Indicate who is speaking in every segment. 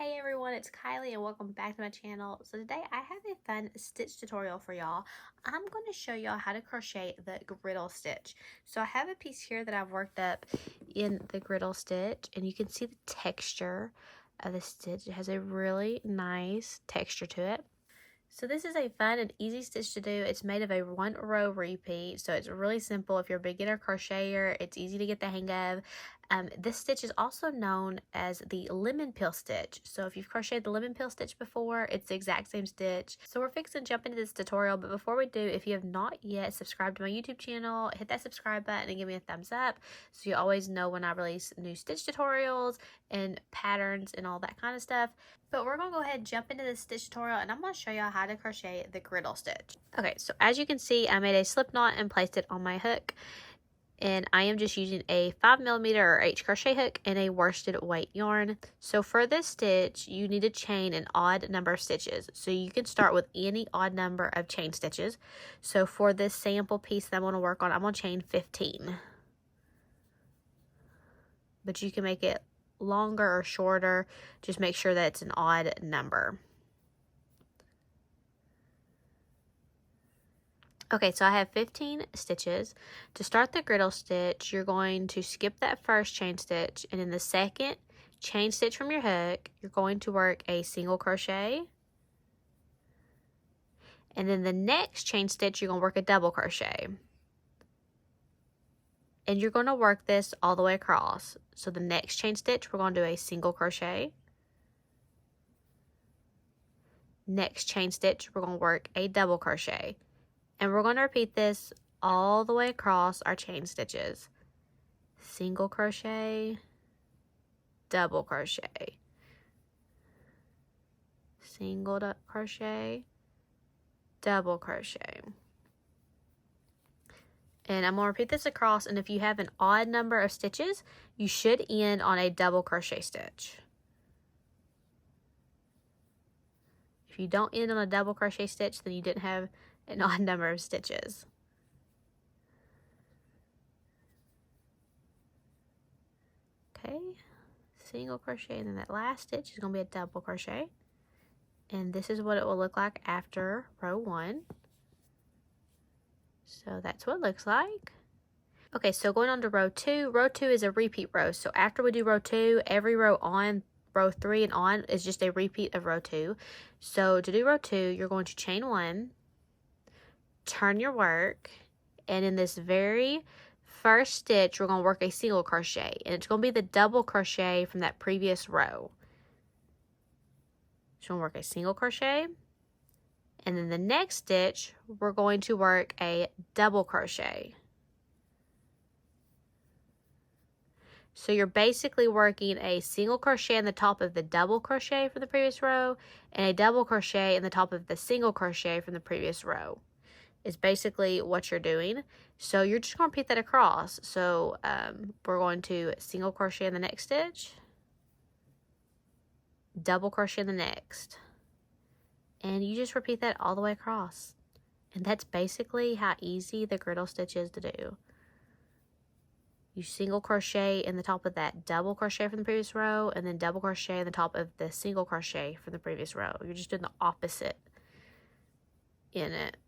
Speaker 1: Hey everyone, it's Kylie and welcome back to my channel. So today I have a fun stitch tutorial for y'all. I'm going to show y'all how to crochet the griddle stitch. So I have a piece here that I've worked up in the griddle stitch, and you can see the texture of the stitch. It has a really nice texture to it. So this is a fun and easy stitch to do. It's made of a 1 row repeat, so it's really simple. If you're a beginner crocheter, it's easy to get the hang of. This stitch is also known as the lemon peel stitch. So if you've crocheted the lemon peel stitch before, it's the exact same stitch. So we're fixing to jump into this tutorial, but before we do, if you have not yet subscribed to my YouTube channel, hit that subscribe button and give me a thumbs up so you always know when I release new stitch tutorials and patterns and all that kind of stuff. But we're going to go ahead and jump into this stitch tutorial, and I'm going to show y'all how to crochet the griddle stitch. Okay, so as you can see, I made a slip knot and placed it on my hook. And I am just using a 5mm or H crochet hook and a worsted weight yarn. So for this stitch, you need to chain an odd number of stitches. So you can start with any odd number of chain stitches. So for this sample piece that I'm going to work on, I'm going to chain 15. But you can make it longer or shorter. Just make sure that it's an odd number. Okay, so I have 15 stitches. To start the griddle stitch, you're going to skip that first chain stitch, and in the second chain stitch from your hook, you're going to work a single crochet. And then the next chain stitch, you're going to work a double crochet. And you're going to work this all the way across. So the next chain stitch, we're going to do a single crochet. Next chain stitch, we're going to work a double crochet. And we're going to repeat this all the way across our chain stitches. Single crochet, double crochet, single crochet, double crochet. And I'm going to repeat this across, and if you have an odd number of stitches, you should end on a double crochet stitch. If you don't end on a double crochet stitch, then you didn't have an odd number of stitches. Okay, single crochet, and then that last stitch is going to be a double crochet. And this is what it will look like after row 1. So that's what it looks like. Okay, so going on to row 2. Row 2 is a repeat row. So after we do row 2, every row on row 3 and on is just a repeat of row 2. So to do row 2, you're going to chain 1, turn your work, and in this very first stitch, we're going to work a single crochet, and it's going to be the double crochet from that previous row. So we'll work a single crochet, and then the next stitch, we're going to work a double crochet. So you're basically working a single crochet in the top of the double crochet from the previous row and a double crochet in the top of the single crochet from the previous row. Is basically what you're doing. So you're just going to repeat that across. So we're going to single crochet in the next stitch, double crochet in the next, and you just repeat that all the way across. And that's basically how easy the griddle stitch is to do. You single crochet in the top of that double crochet from the previous row, and then double crochet in the top of the single crochet from the previous row. You're just doing the opposite in it.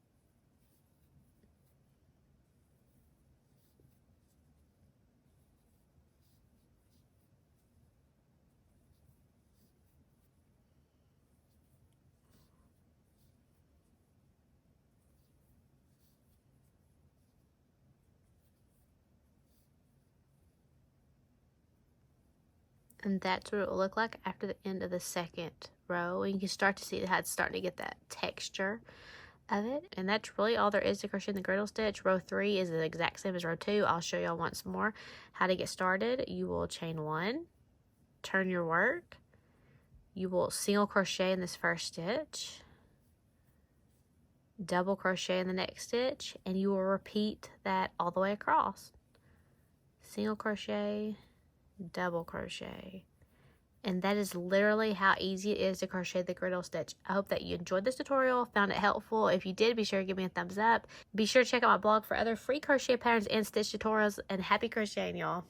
Speaker 1: And that's what it will look like after the end of the second row. And you can start to see how it's starting to get that texture of it. And that's really all there is to crochet in the griddle stitch. Row 3 is the exact same as row 2. I'll show y'all once more how to get started. You will chain 1, turn your work. You will single crochet in this first stitch, double crochet in the next stitch, and you will repeat that all the way across. Single crochet, double crochet. And that is literally how easy it is to crochet the griddle stitch. I hope that you enjoyed this tutorial, found it helpful. If you did, be sure to give me a thumbs up. Be sure to check out my blog for other free crochet patterns and stitch tutorials, and happy crocheting, y'all.